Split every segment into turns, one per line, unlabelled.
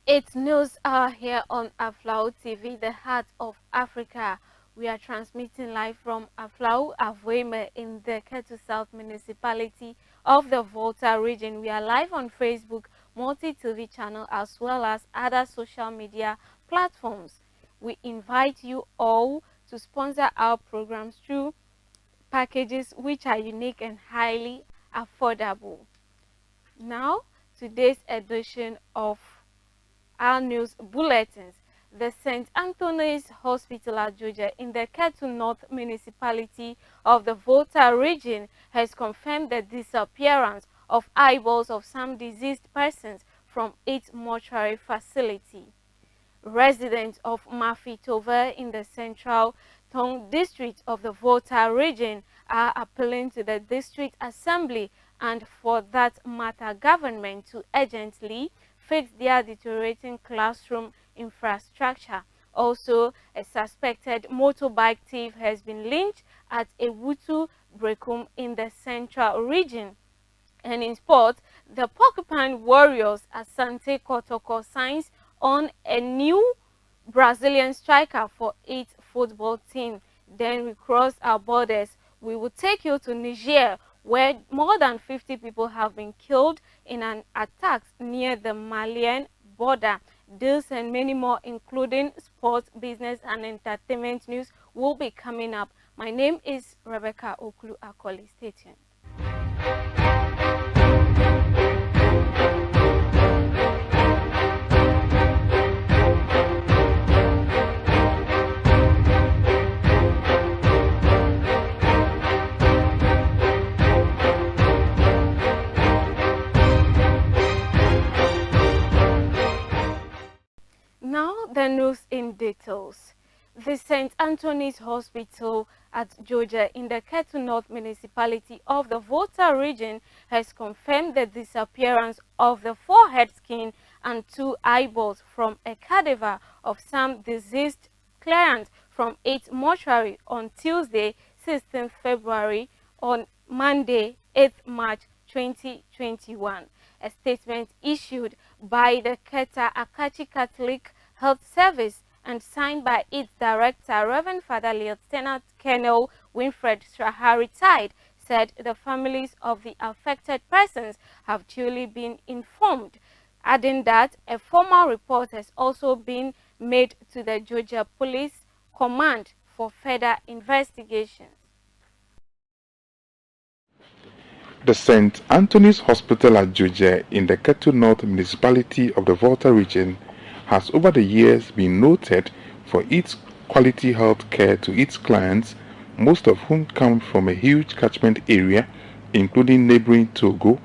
It's news hour here on Aflao TV, the heart of Africa. We are transmitting live from Aflao Avweme in the Ketu South municipality of the Volta region. We are live on Facebook, multi-TV channel, as well as other social media platforms. We invite you all to sponsor our programs through packages which are unique and highly affordable. Now, today's edition of our news bulletins. The St. Anthony's Hospital at Georgia in the Ketu North municipality of the Volta region has confirmed the disappearance of eyeballs of some deceased persons from its mortuary facility. Residents of Mafitova in the central Tong district of the Volta region are appealing to the district assembly and, for that matter, government to urgently fix their deteriorating classroom infrastructure. Also, a suspected motorbike thief has been lynched at Ewutu Brekum in the central region. And in sport, the Porcupine Warriors Asante Kotoko signs on a new Brazilian striker for its football team. Then we cross our borders. We will take you to Niger, where more than 50 people have been killed in an attack near the Malian border. This and many more, including sports, business, and entertainment news, will be coming up. My name is Rebecca Oklu Akoli. Stay tuned. Now the news in details. The St. Anthony's Hospital at Georgia in the Ketu North municipality of the Volta region has confirmed the disappearance of the forehead skin and 2 eyeballs from a cadaver of some deceased client from its mortuary on Tuesday, 16th February, on Monday, 8th March 2021. A statement issued by the Keta Akachi Catholic Health Service and signed by its director, Reverend Father Lieutenant Colonel Winfred Straha, retired, said the families of the affected persons have duly been informed, adding that a formal report has also been made to the Georgia Police Command for further investigations.
The St. Anthony's Hospital at Georgia in the Ketu North municipality of the Volta region has over the years been noted for its quality health care to its clients, most of whom come from a huge catchment area including neighboring Togo,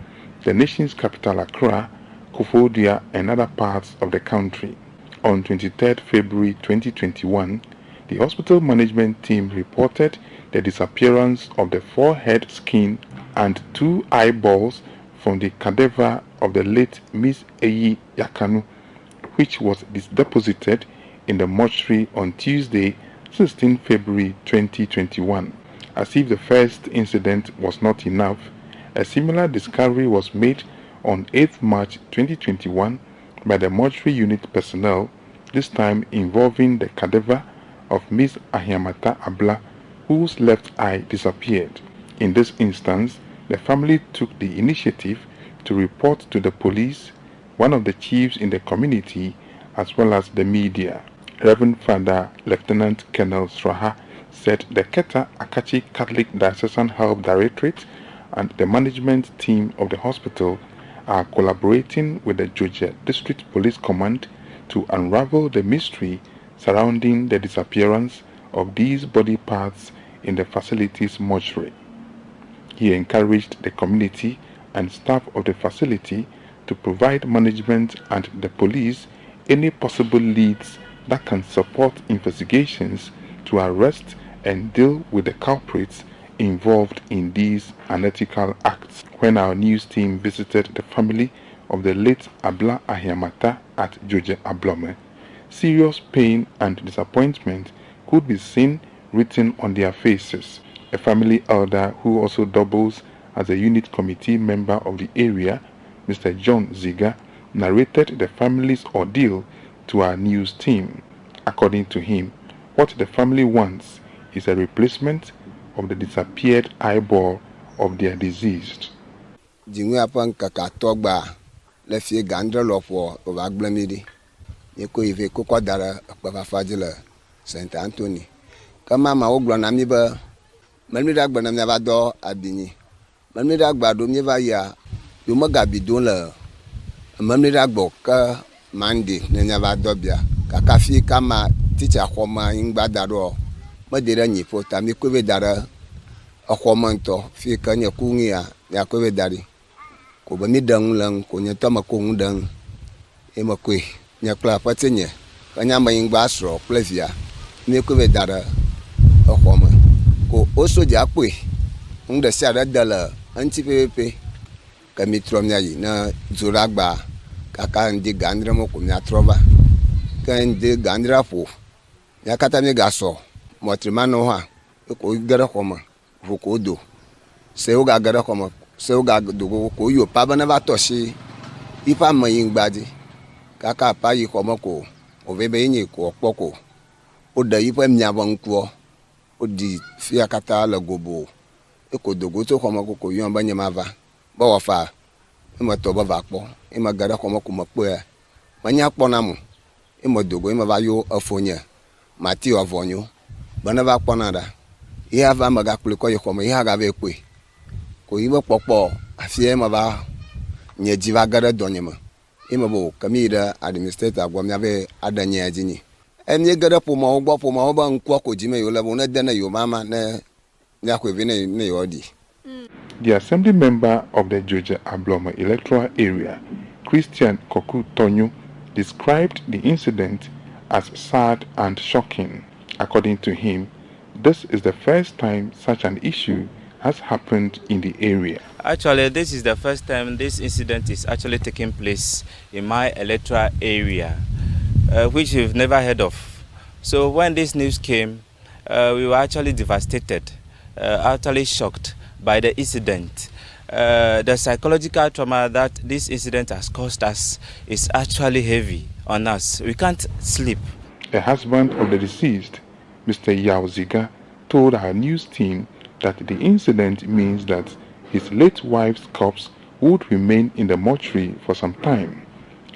the nation's capital Accra, Koforidua and other parts of the country. On 23 February 2021, the hospital management team reported the disappearance of the forehead skin and 2 eyeballs from the cadaver of the late Miss Eyi Yakanu, which was deposited in the mortuary on Tuesday, 16 February 2021. As if the first incident was not enough, a similar discovery was made on 8 March 2021 by the mortuary unit personnel, this time involving the cadaver of Miss Ahiamata Abla, whose left eye disappeared. In this instance, the family took the initiative to report to the police, one of the chiefs in the community, as well as the media. Reverend Father Lieutenant Colonel Straha said the Keta Akachi Catholic Diocesan Health Directorate and the management team of the hospital are collaborating with the Georgia District Police Command to unravel the mystery surrounding the disappearance of these body parts in the facility's mortuary. He encouraged the community and staff of the facility to provide management and the police any possible leads that can support investigations to arrest and deal with the culprits involved in these unethical acts. When our news team visited the family of the late Abla Ahiamata at Georgia Ablome, serious pain and disappointment could be seen written on their faces. A family elder who also doubles as a unit committee member of the area, Mr. John Ziga, narrated the family's ordeal to our news team. According to him, what the family wants is a replacement of the disappeared eyeball of their deceased.
Jingwe upon Kakatogba, Lefie Gandra Lopo of Agblamidi. Yeko Ive Kokodara, Papa St. Anthony. Kama Oglan Amiba, Melmidagban never do Abini. Melmidagba do never ya, you magabi dola. Melmidagbo, Mandi, never dobia. Kakafi Kama, teacher Homa in Badaro. Madira Nipo, Tamikove Dara, a Homanto, Fikanya Kungia, Yakove Dari. Ko ba mi dang lang ko nya tama ko ngudang e makwe nya kla patenye kanya ma yingba sro plevia mi ko be dara okoma ko oso ja kwe ngda sia da dala anti pepe ka mi trom nya yi na zuragba kaka ndi gandra mo ko nya trova ka ndi gandra po nya kata mi gaso mo trimano ha ko gara koma ko do se o ga gara koma so ga dogo ko yo pa bana ba to si ipa mayin gbadi kaka pa yi ko moko o be be yin ko poko o da ipa mnya ban ko o di fi akata la gobo e ko dogo to ko moko ko yo ba nyama va ba wa fa e ma to ba va po e ma gara ko moko mo po e manya po na mu e mo dogo e ma ba yo afonya mati avonyo bana ba po na da e ava ma ga kule ko yo ko mo e ha ga be kwe ko yiba popo afie ma ba nye jiva gada donyema ima bo kamira administrator gwa myabe adanya ajini emye gada po ma ba nkwa ko jime yo labo na dana yo mama na nyakwe vine ne yodi.
The assembly member of the Georgia Abloma electoral area, Christian Koku Tonyu, described the incident as sad and shocking. According to him, this is the first time such an issue has happened in the area.
Actually, this is the first time this incident is actually taking place in my electoral area, which we've never heard of. So when this news came, we were actually devastated, utterly shocked by the incident. The psychological trauma that this incident has caused us is actually heavy on us. We can't sleep.
The husband of the deceased, Mr. Yao Ziga, told our news team that the incident means that his late wife's corpse would remain in the mortuary for some time,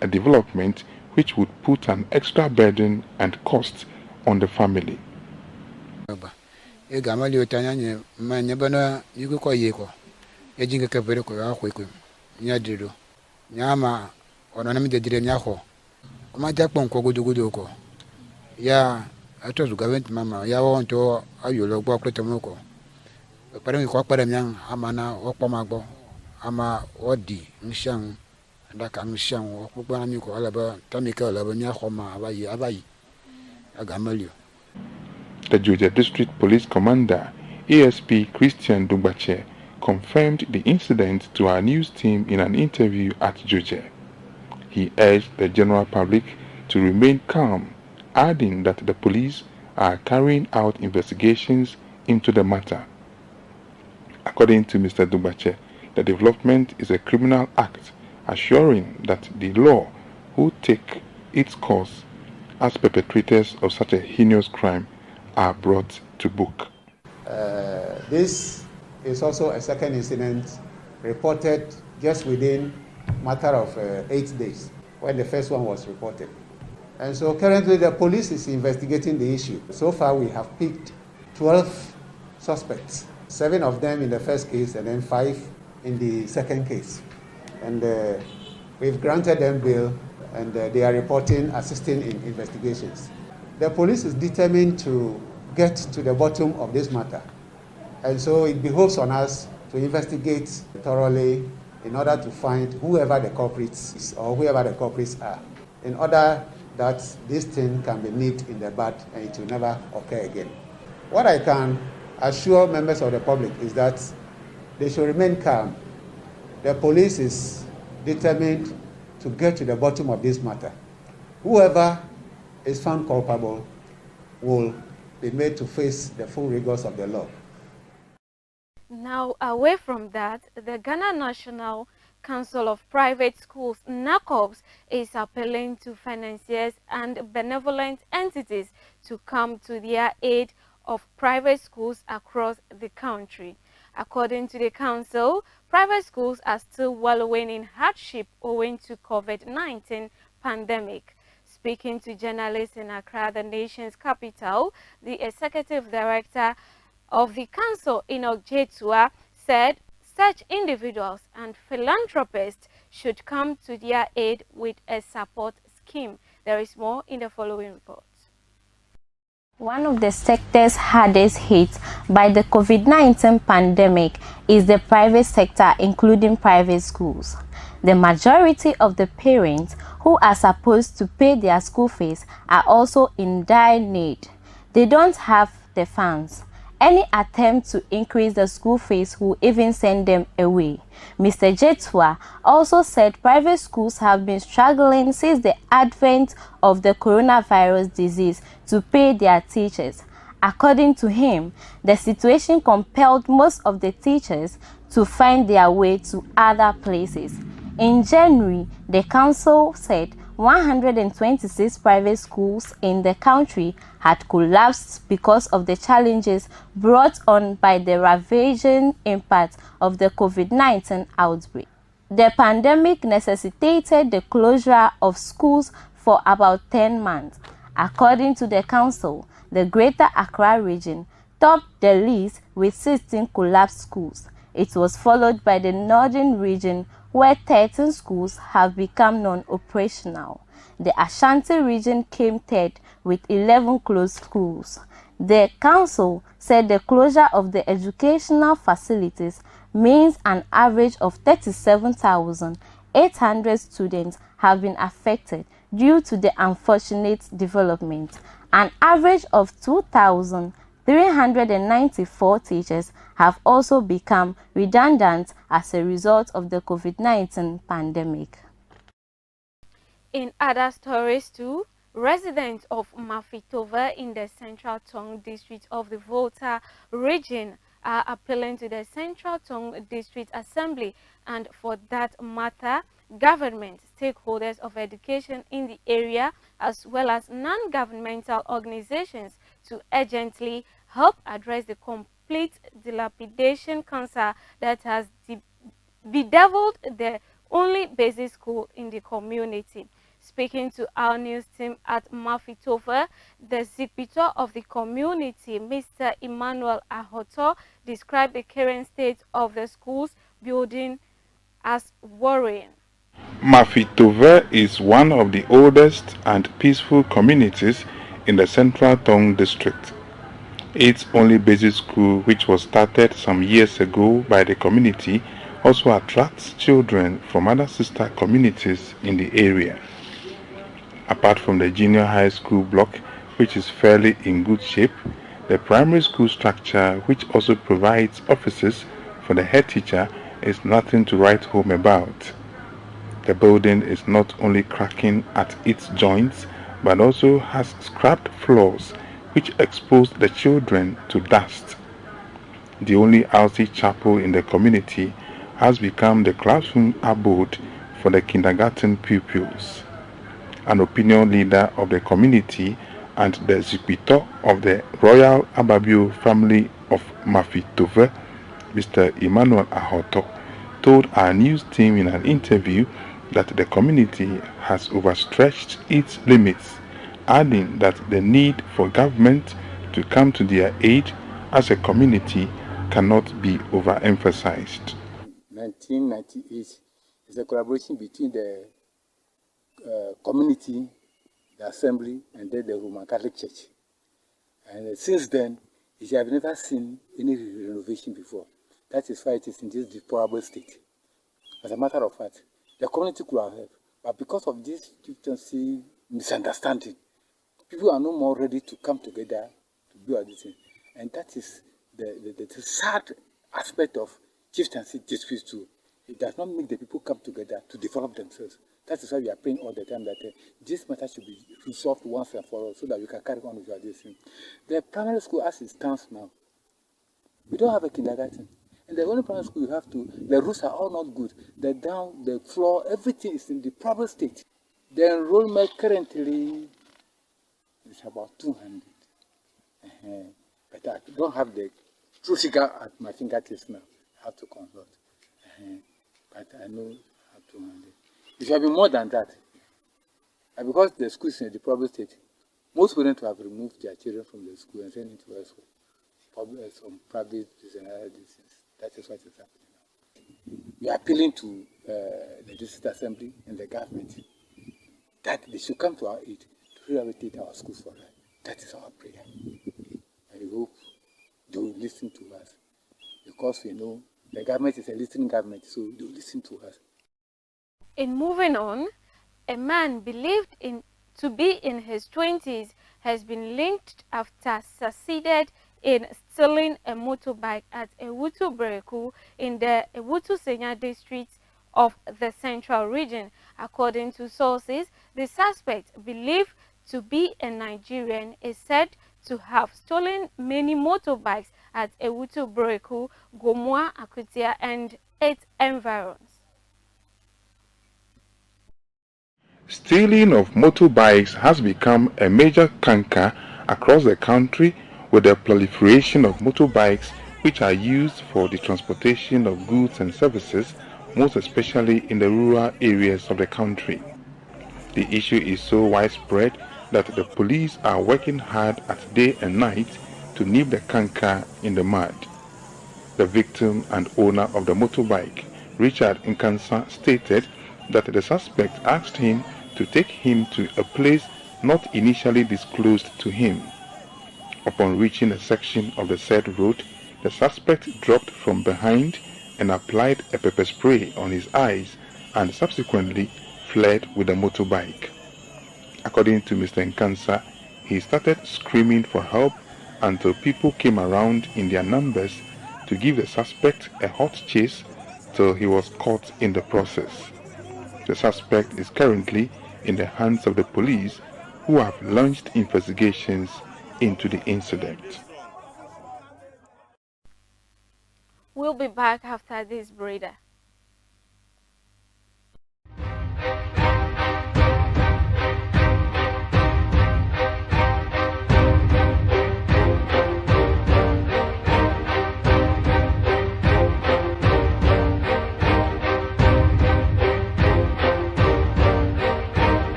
a development which would put an extra burden and cost on the family.
Parang ko para nyang amana okpa magbo ama odi nshang ndaka nshang okpa na mi ko alaba tamika alaba nya khoma abayi agamalio.
The Georgia District Police Commander, ASP Christian Dumbache, confirmed the incident to our news team in an interview at Georgia. He urged the general public to remain calm, adding that the police are carrying out investigations into the matter. According to Mr. Dumbache, the development is a criminal act, assuring that the law will take its course as perpetrators of such a heinous crime are brought to book.
This is also a second incident reported just within a matter of 8 days when the first one was reported. And so currently the police is investigating the issue. So far we have picked 12 suspects, 7 of them in the first case and then 5 in the second case. And we've granted them bail and they are reporting, assisting in investigations. The police is determined to get to the bottom of this matter. And so it behoves on us to investigate thoroughly in order to find whoever the culprits is or whoever the culprits are, in order that this thing can be nipped in the bud and it will never occur again. What I can assure members of the public is that they should remain calm. The police is determined to get to the bottom of this matter. Whoever is found culpable will be made to face the full rigors of the law.
Now, away from that, the Ghana National Council of Private Schools, NACOPS, is appealing to financiers and benevolent entities to come to their aid of private schools across the country. According to the council, private schools are still wallowing in hardship owing to COVID-19 pandemic. Speaking to journalists in Accra, the nation's capital, the executive director of the council, Enoch Jetua, said such individuals and philanthropists should come to their aid with a support scheme. There is more in the following report.
One of the sectors hardest hit by the COVID-19 pandemic is the private sector, including private schools. The majority of the parents who are supposed to pay their school fees are also in dire need. They don't have the funds. Any attempt to increase the school fees will even send them away. Mr. Jetua also said private schools have been struggling since the advent of the coronavirus disease to pay their teachers. According to him, the situation compelled most of the teachers to find their way to other places. In January, the council said 126 private schools in the country had collapsed because of the challenges brought on by the ravaging impact of the COVID-19 outbreak. The pandemic necessitated the closure of schools for about 10 months. According to the council, the Greater Accra region topped the list with 16 collapsed schools. It was followed by the Northern region, where 13 schools have become non-operational. The Ashanti region came third with 11 closed schools. The council said the closure of the educational facilities means an average of 37,800 students have been affected due to the unfortunate development. An average of 2,394 teachers have also become redundant as a result of the COVID-19 pandemic.
In other stories too, residents of Mafitova in the Central Tongue district of the Volta region are appealing to the Central Tongue District Assembly and, for that matter, government, stakeholders of education in the area, as well as non-governmental organizations to urgently help address the complete dilapidation cancer that has bedeviled the only basic school in the community. Speaking to our news team at Mafitova, the Zikpito of the community, Mr. Emmanuel Ahoto, described the current state of the school's building as worrying.
Mafitova is one of the oldest and peaceful communities in the Central Tongue district. Its only basic school, which was started some years ago by the community, also attracts children from other sister communities in the area. Apart from the junior high school block, which is fairly in good shape, the primary school structure, which also provides offices for the head teacher, is nothing to write home about. The building is not only cracking at its joints, but also has scrapped floors, which expose the children to dust. The only outreach chapel in the community has become the classroom abode for the kindergarten pupils. An opinion leader of the community and the Zikpito of the Royal Ababio family of Mafitove, Mr. Emmanuel Ahoto, told our news team in an interview that the community has overstretched its limits, adding that the need for government to come to their aid as a community cannot be overemphasized.
1998 is a collaboration between the community, the assembly, and then the Roman Catholic Church. And since then, you have never seen any renovation before. That is why it is in this deplorable state. As a matter of fact, the community could have helped, but because of this chieftaincy misunderstanding, people are no more ready to come together to do this thing. And that is the sad aspect of chieftaincy disputes too. It does not make the people come together to develop themselves. That is why we are praying all the time that this matter should be resolved once and for all so that we can carry on with this thing. The primary school as it stands now, we don't have a kindergarten. In the only primary school, you have to, the roofs are all not good. The floor, everything is in deplorable state. The enrollment currently is about 200. But I don't have the true figure at my fingertips now. I have to consult. But I know I have 200. It should be more than that. And because the school is in a deplorable state, most parents have removed their children from the school and sent it to elsewhere. Probably some private distance. That is what is happening now. We are appealing to the district assembly and the government that they should come to our aid to rehabilitate our schools for life. That is our prayer. I hope they will listen to us, because we know the government is a listening government, so they will listen to us.
In moving on, a man believed to be in his 20s has been linked after succeeded in stealing a motorbike at Ewutu Breku in the Ewutu Senya district of the Central Region. According to sources, the suspect, believed to be a Nigerian, is said to have stolen many motorbikes at Ewutu Breku, Gomua, Akutia, and its environs.
Stealing of motorbikes has become a major canker across the country, with the proliferation of motorbikes which are used for the transportation of goods and services, most especially in the rural areas of the country. The issue is so widespread that the police are working hard at day and night to nip the canker in the mud. The victim and owner of the motorbike, Richard Nkansa, stated that the suspect asked him to take him to a place not initially disclosed to him. Upon reaching a section of the said road, the suspect dropped from behind and applied a pepper spray on his eyes and subsequently fled with the motorbike. According to Mr. Nkansa, he started screaming for help until people came around in their numbers to give the suspect a hot chase till he was caught in the process. The suspect is currently in the hands of the police, who have launched investigations into the incident.
We'll be back after this breather.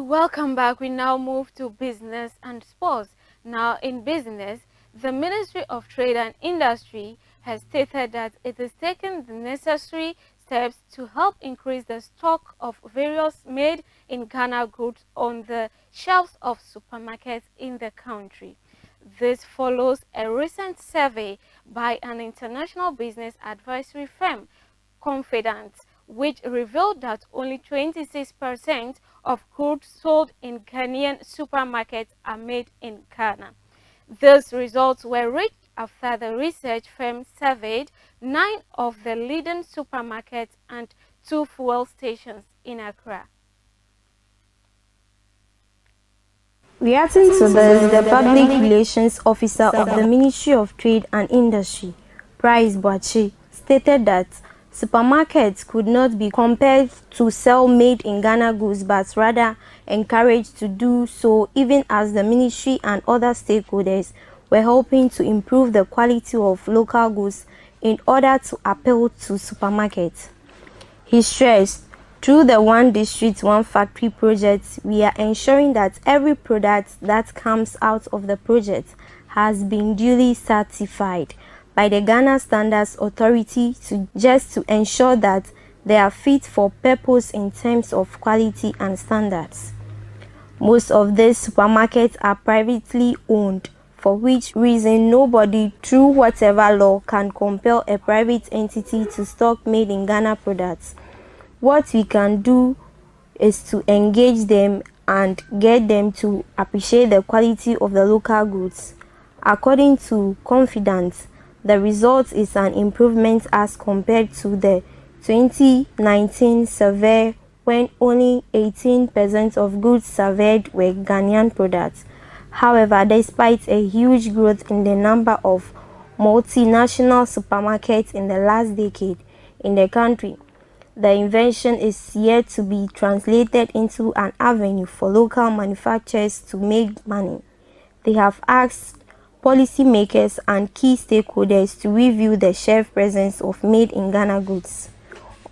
Welcome back. We now move to business and sports. Now, in business, the Ministry of Trade and Industry has stated that it is taking the necessary steps to help increase the stock of various made in Ghana goods on the shelves of supermarkets in the country. This follows a recent survey by an international business advisory firm, Confidence, which revealed that only 26% of goods sold in Ghanaian supermarkets are made in Ghana. These results were reached after the research firm surveyed 9 of the leading supermarkets and 2 fuel stations in Accra.
Reacting to this, the Public Relations Officer of the Ministry of Trade and Industry, Bryce Boachi, stated that supermarkets could not be compelled to sell made in Ghana goods, but rather encouraged to do so, even as the ministry and other stakeholders were hoping to improve the quality of local goods in order to appeal to supermarkets. He stressed, through the One District, One Factory project, we are ensuring that every product that comes out of the project has been duly certified by the Ghana Standards Authority to ensure that they are fit for purpose in terms of quality and standards. Most of these supermarkets are privately owned, for which reason nobody, through whatever law, can compel a private entity to stock made in Ghana products. What we can do is to engage them and get them to appreciate the quality of the local goods. According to Confidence, the result is an improvement as compared to the 2019 survey, when only 18% of goods surveyed were Ghanaian products. However, despite a huge growth in the number of multinational supermarkets in the last decade in the country, the invention is yet to be translated into an avenue for local manufacturers to make money. They have asked policymakers and key stakeholders to review the shelf presence of made-in-Ghana goods.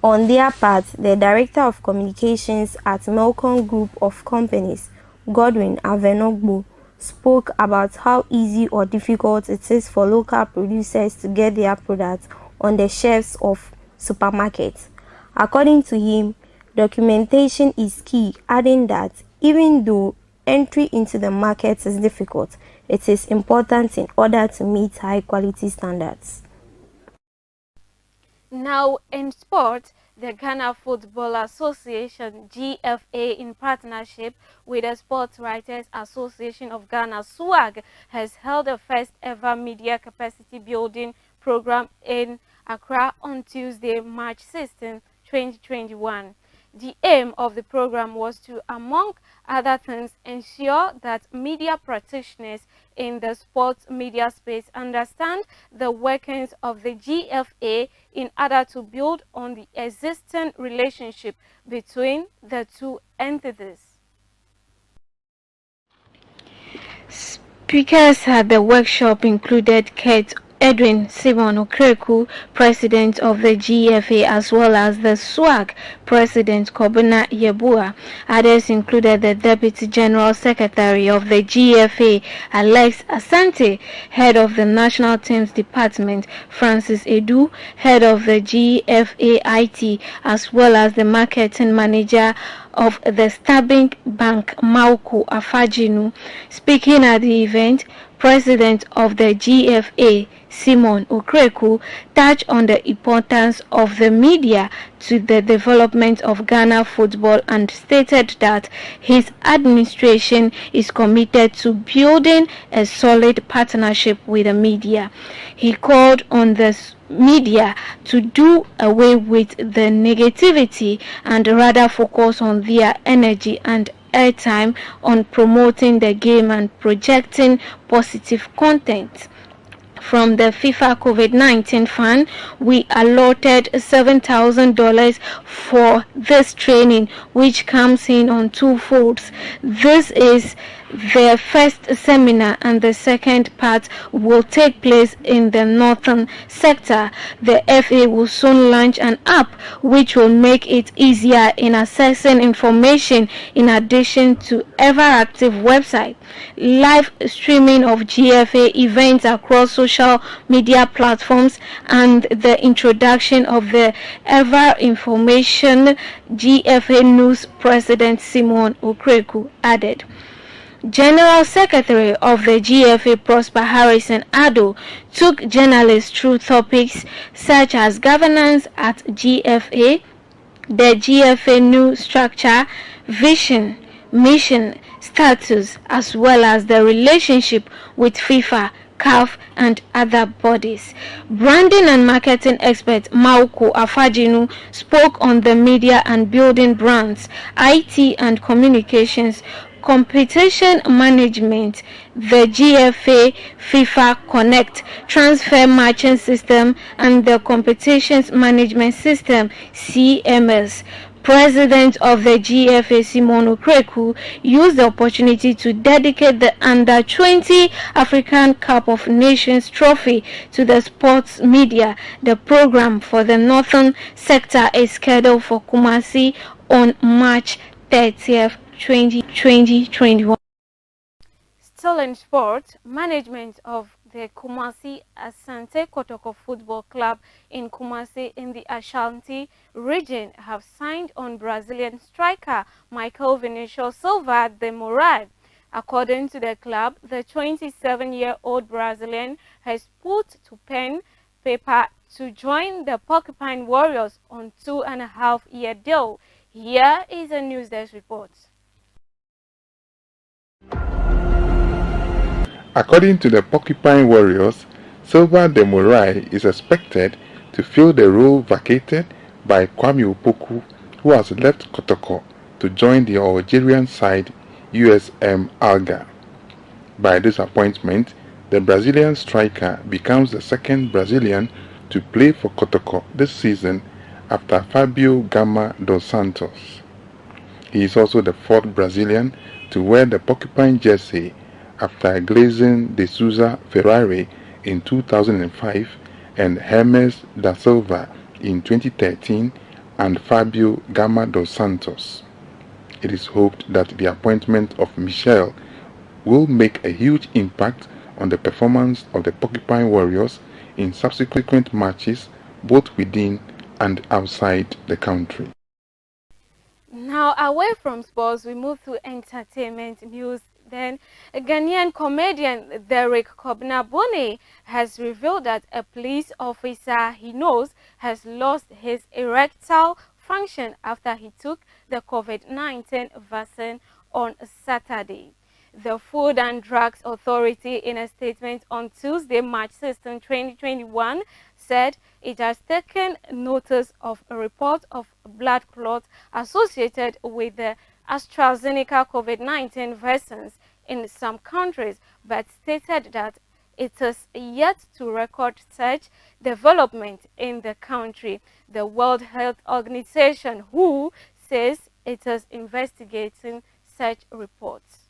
On their part, the Director of Communications at Melcom Group of Companies, Godwin Avenogbo, spoke about how easy or difficult it is for local producers to get their products on the shelves of supermarkets. According to him, documentation is key, adding that even though entry into the market is difficult, it is important in order to meet high-quality standards.
Now in sport, the Ghana Football Association GFA, in partnership with the Sports Writers Association of Ghana SWAG, has held the first ever media capacity building program in Accra on Tuesday, March 16, 2021. The aim of the program was to, among other things, ensure that media practitioners in the sports media space understand the workings of the GFA in order to build on the existing relationship between the two entities. Speakers at the workshop included Kate Edwin Simon Okreku, President of the GFA, as well as the SWAG President Kobina Yebua. Others included the Deputy General Secretary of the GFA, Alex Asante, Head of the National Teams Department, Francis Edu, Head of the GFA IT, as well as the Marketing Manager of the Stanbic Bank, Mauku Afajinu. Speaking at the event, President of the GFA, Simon Okreku, touched on the importance of the media to the development of Ghana football and stated that his administration is committed to building a solid partnership with the media. He called on the media to do away with the negativity and rather focus on their energy and airtime on promoting the game and projecting positive content. From the FIFA COVID-19 fund, we allotted $7,000 for this training, which comes in on two folds. This is the first seminar, and the second part will take place in the northern sector. The FA will soon launch an app which will make it easier in accessing information, in addition to ever-active website, live streaming of GFA events across social media platforms, and the introduction of the ever information GFA News. President Simon Okreku added. General Secretary of the GFA, Prosper Harrison Addo, took journalists through topics such as governance at GFA, the GFA new structure, vision, mission, status, as well as the relationship with FIFA, CAF, and other bodies. Branding and marketing expert Mauku Afajinu spoke on the media and building brands, IT and communications, competition management, the GFA FIFA Connect transfer matching system, and the competitions management system CMS. President of the GFA, Simon Okreku, used the opportunity to dedicate the Under-20 African Cup of Nations trophy to the sports media. The program for the northern sector is scheduled for Kumasi on March 30th, 2021. Still in sport, management of the Kumasi Asante Kotoko Football Club in Kumasi in the Ashanti region have signed on Brazilian striker Michael Vinicius Silva de Moraes. According to the club, the 27-year-old Brazilian has put to pen paper to join the Porcupine Warriors on 2.5-year deal. Here is a news desk report.
According to the Porcupine Warriors, Silva de Moraes is expected to fill the role vacated by Kwame Opoku who has left Kotoko to join the Algerian side USM Alga. By this appointment, the Brazilian striker becomes the second Brazilian to play for Kotoko this season after Fabio Gama dos Santos. He is also the fourth Brazilian to wear the Porcupine jersey after Gleison de Souza Ferrari in 2005 and Hermes da Silva in 2013 and Fabio Gama dos Santos. It is hoped that the appointment of Michel will make a huge impact on the performance of the Porcupine Warriors in subsequent matches both within and outside the country.
Now, away from sports, we move to entertainment news. Then, a Ghanaian comedian Derek Kobna-Bone has revealed that a police officer he knows has lost his erectile function after he took the COVID-19 vaccine on Saturday. The Food and Drugs Authority, in a statement on Tuesday, March 16, 2021, said it has taken notice of a report of blood clots associated with the AstraZeneca COVID-19 vaccines in some countries, but stated that it is yet to record such development in the country. The World Health Organization, WHO, says it is investigating such reports.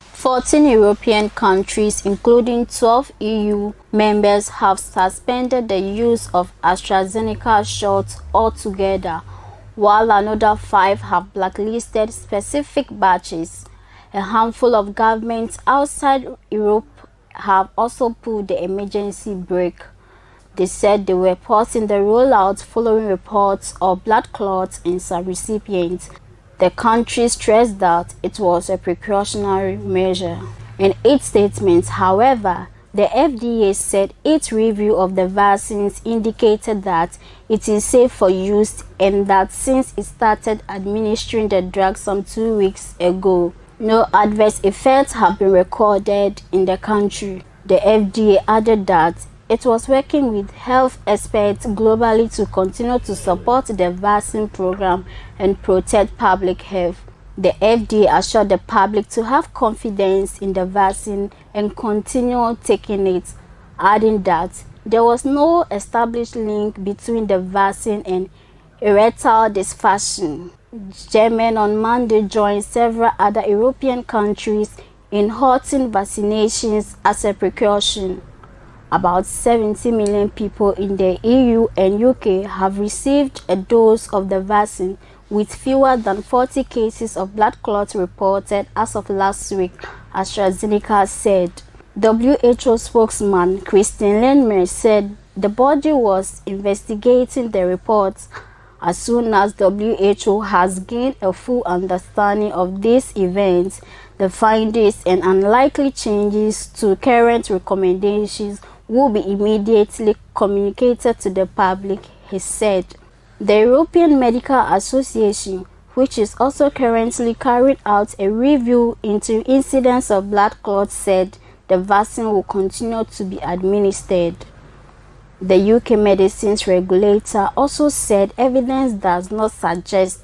14 European countries, including 12 EU members, have suspended the use of AstraZeneca shots altogether, while another 5 have blacklisted specific batches. A handful of governments outside Europe have also pulled the emergency brake. They said they were pausing the rollout following reports of blood clots in some recipients. The country stressed that it was a precautionary measure. In its statement, however, the FDA said its review of the vaccines indicated that it is safe for use and that since it started administering the drug some 2 weeks ago, no adverse effects have been recorded in the country. The FDA added that it was working with health experts globally to continue to support the vaccine program and protect public health. The FDA assured the public to have confidence in the vaccine and continue taking it, adding that there was no established link between the vaccine and erectile dysfunction. Germany on Monday joined several other European countries in halting vaccinations as a precaution. About 70 million people in the EU and UK have received a dose of the vaccine, with fewer than 40 cases of blood clots reported as of last week, AstraZeneca said. WHO spokesman Christine Lindmer said the body was investigating the reports. As soon as WHO has gained a full understanding of these events, the findings and unlikely changes to current recommendations will be immediately communicated to the public, he said. The European Medical Association, which is also currently carrying out a review into incidents of blood clots, said the vaccine will continue to be administered. The UK medicines regulator also said evidence does not suggest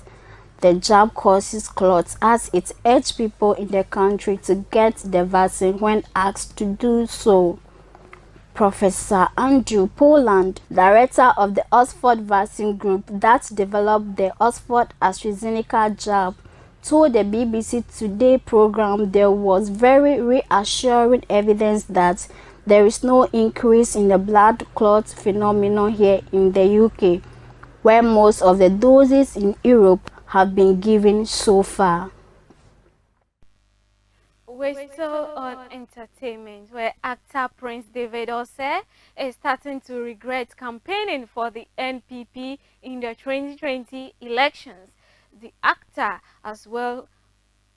the jab causes clots, as it urged people in the country to get the vaccine when asked to do so. Professor Andrew Poland, director of the Oxford Vaccine Group that developed the Oxford AstraZeneca jab, told the BBC Today program there was very reassuring evidence that there is no increase in the blood clot phenomenon here in the UK, where most of the doses in Europe have been given so far.
We're still on entertainment, where actor Prince David Ose is starting to regret campaigning for the NPP in the 2020 elections. The actor, as well,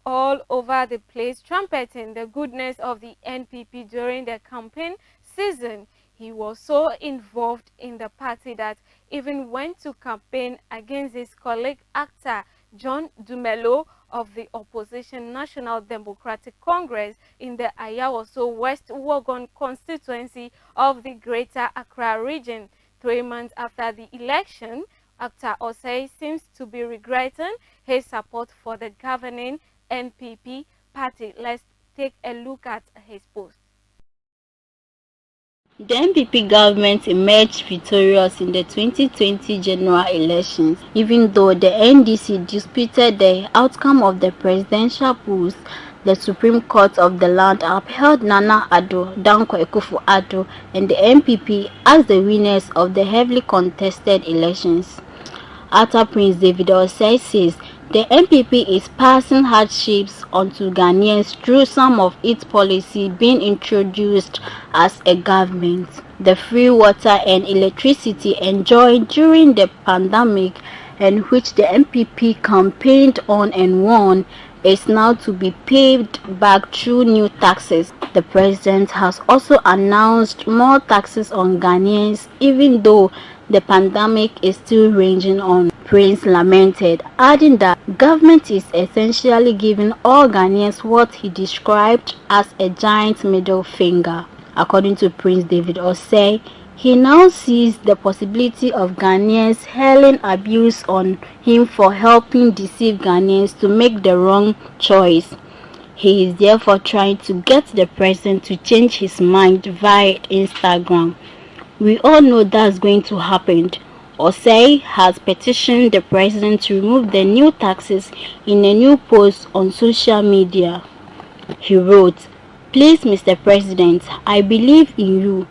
all over the place, trumpeting the goodness of the NPP during the campaign season. He was so involved in the party that even went to campaign against his colleague actor John Dumelo of the opposition National Democratic Congress in the Ayawaso West Wuogon constituency of the Greater Accra region. 3 months after the election, Actor Osei seems to be regretting his support for the governing NPP party. Let's take a look at his post.
The NPP government emerged victorious in the 2020 general elections, even though the NDC disputed the outcome of the presidential polls. The Supreme Court of the land upheld Nana Danko Akufo-Addo and the NPP as the winners of the heavily contested elections. Actor Prince David Osei says the NPP is passing hardships onto Ghanaians through some of its policy being introduced as a government. The free water and electricity enjoyed during the pandemic, and which the NPP campaigned on and won, is now to be paid back through new taxes. The president has also announced more taxes on Ghanaians, even though the pandemic is still raging on. Prince lamented, adding that government is essentially giving all Ghanaians what he described as a giant middle finger. According to Prince David Osei, he now sees the possibility of Ghanaians hurling abuse on him for helping deceive Ghanaians to make the wrong choice. He is therefore trying to get the president to change his mind via Instagram. We all know that's going to happen. Osei has petitioned the president to remove the new taxes in a new post on social media. He wrote, "Please, Mr. President, I believe in you.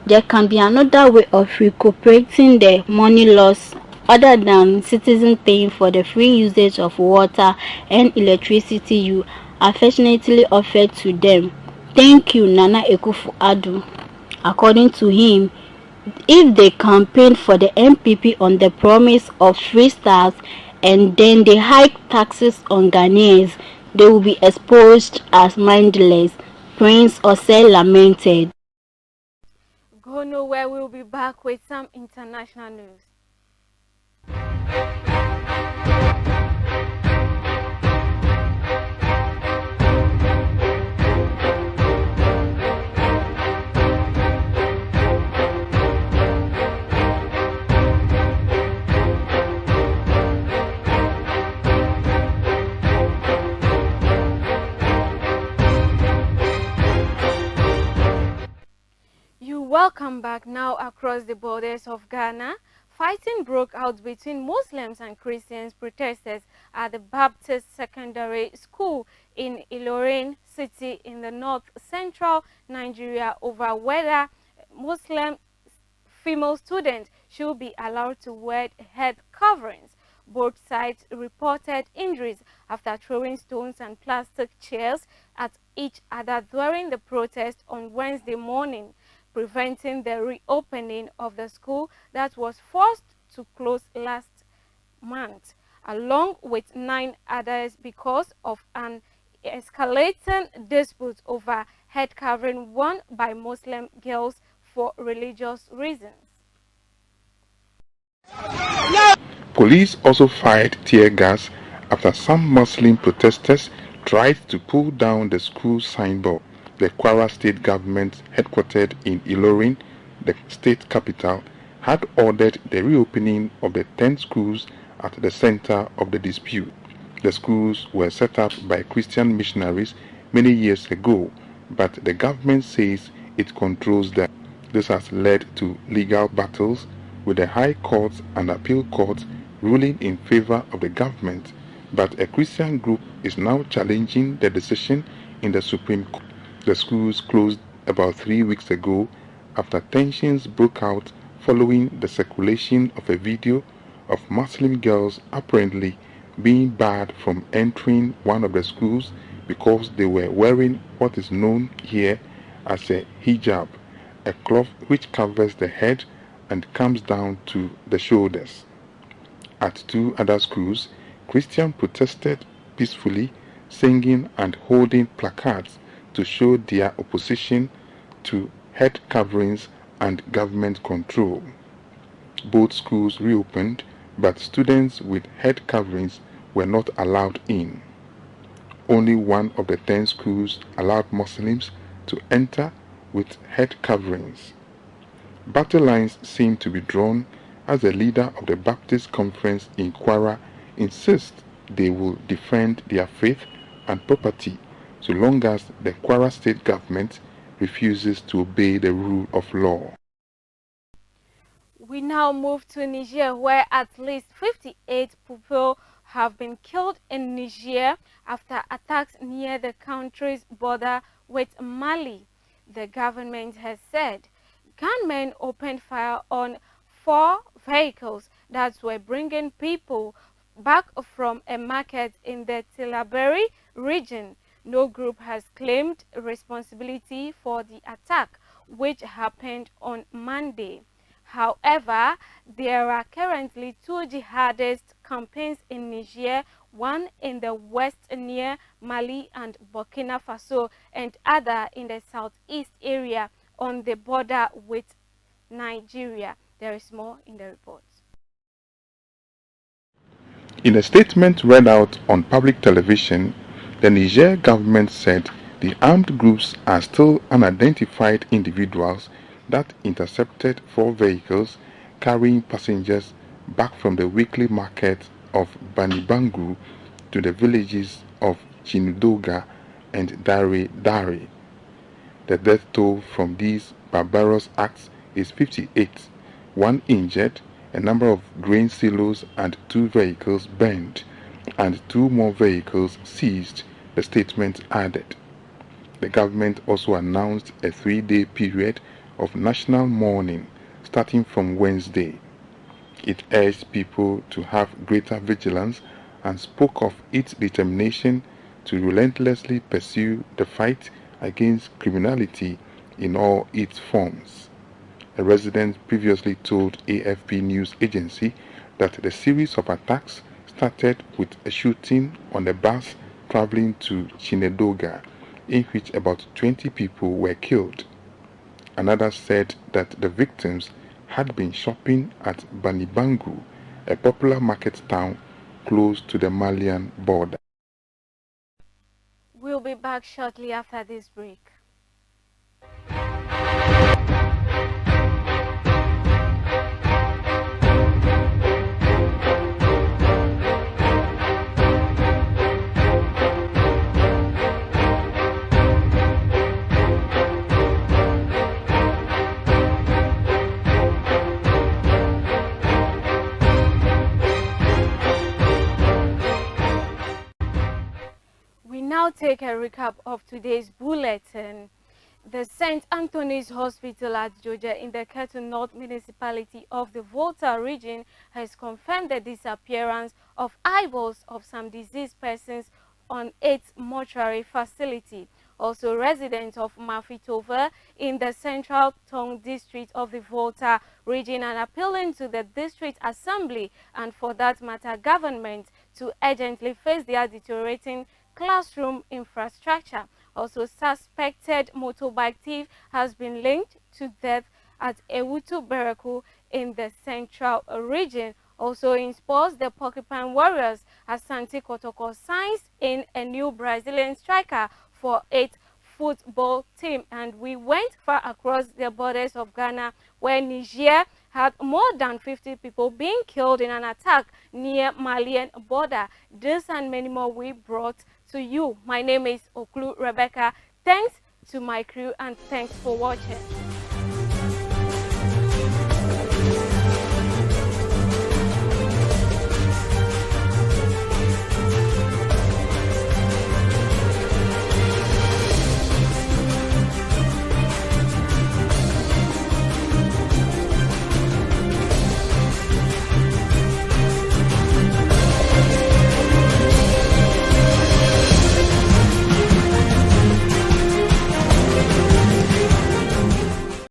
There can be another way of recuperating the money loss other than citizens paying for the free usage of water and electricity you affectionately offered to them. Thank you, Nana Akufo-Addo." According to him, if they campaign for the NPP on the promise of free stars and then they hike taxes on Ghanaians, they will be exposed as mindless, Prince Osei lamented.
Go nowhere, we'll be back with some international news. Welcome back. Now across the borders of Ghana, fighting broke out between Muslims and Christians protesters at the Baptist Secondary School in Ilorin City in the north-central Nigeria over whether Muslim female students should be allowed to wear head coverings. Both sides reported injuries after throwing stones and plastic chairs at each other during the protest on Wednesday morning, preventing the reopening of the school that was forced to close last month, along with 9 others because of an escalating dispute over head covering worn by Muslim girls for religious reasons.
Police also fired tear gas after some Muslim protesters tried to pull down the school signboard. The Kwara state government, headquartered in Ilorin, the state capital, had ordered the reopening of the 10 schools at the center of the dispute. The schools were set up by Christian missionaries many years ago, but the government says it controls them. This has led to legal battles, with the High Court and Appeal Court ruling in favor of the government, but a Christian group is now challenging the decision in the Supreme Court. The schools closed about 3 weeks ago after tensions broke out following the circulation of a video of Muslim girls apparently being barred from entering one of the schools because they were wearing what is known here as a hijab, a cloth which covers the head and comes down to the shoulders. At 2 other schools, Christians protested peacefully, singing and holding placards to show their opposition to head coverings and government control. Both schools reopened, but students with head coverings were not allowed in. Only one of the 10 schools allowed Muslims to enter with head coverings. Battle lines seem to be drawn as the leader of the Baptist Conference in Kwara insists they will defend their faith and property so long as the Kwara state government refuses to obey the rule of law.
We now move to Niger, where at least 58 people have been killed in Niger after attacks near the country's border with Mali. The government has said gunmen opened fire on 4 vehicles that were bringing people back from a market in the Tilaberi region. No group has claimed responsibility for the attack, which happened on Monday. However, there are currently 2 jihadist campaigns in Niger, one in the west near Mali and Burkina Faso, and other in the southeast area on the border with Nigeria. There is more in the report.
In a statement read out on public television, the Niger government said the armed groups are still unidentified individuals that intercepted 4 vehicles carrying passengers back from the weekly market of Banibangu to the villages of Chinudoga and Dare Dare. The death toll from these barbarous acts is 58, 1 injured, a number of grain silos and 2 vehicles burned, and 2 more vehicles seized, the statement added. The government also announced a 3-day period of national mourning starting from Wednesday. It urged people to have greater vigilance and spoke of its determination to relentlessly pursue the fight against criminality in all its forms. A resident previously told AFP news agency that the series of attacks started with a shooting on a bus traveling to Chinedoga, in which about 20 people were killed. Another said that the victims had been shopping at Banibangu, a popular market town close to the Malian border.
We'll be back shortly after this break. We now take a recap of today's bulletin. The St. Anthony's Hospital at Joja in the Ketu North municipality of the Volta region has confirmed the disappearance of eyeballs of some deceased persons on its mortuary facility. Also, residents of Mafitova in the Central Tongue district of the Volta region are appealing to the district assembly and, for that matter, government to urgently face their deteriorating classroom infrastructure. Also, suspected motorbike thief has been linked to death at Ewutu Bereku in the central region. Also in sports, the Porcupine Warriors Asante Kotoko signs in a new Brazilian striker for its football team. And we went far across the borders of Ghana, where Niger had more than 50 people being killed in an attack near Malian border. This and many more we brought to you. My name is Oklu Rebecca. Thanks to my crew and thanks for watching.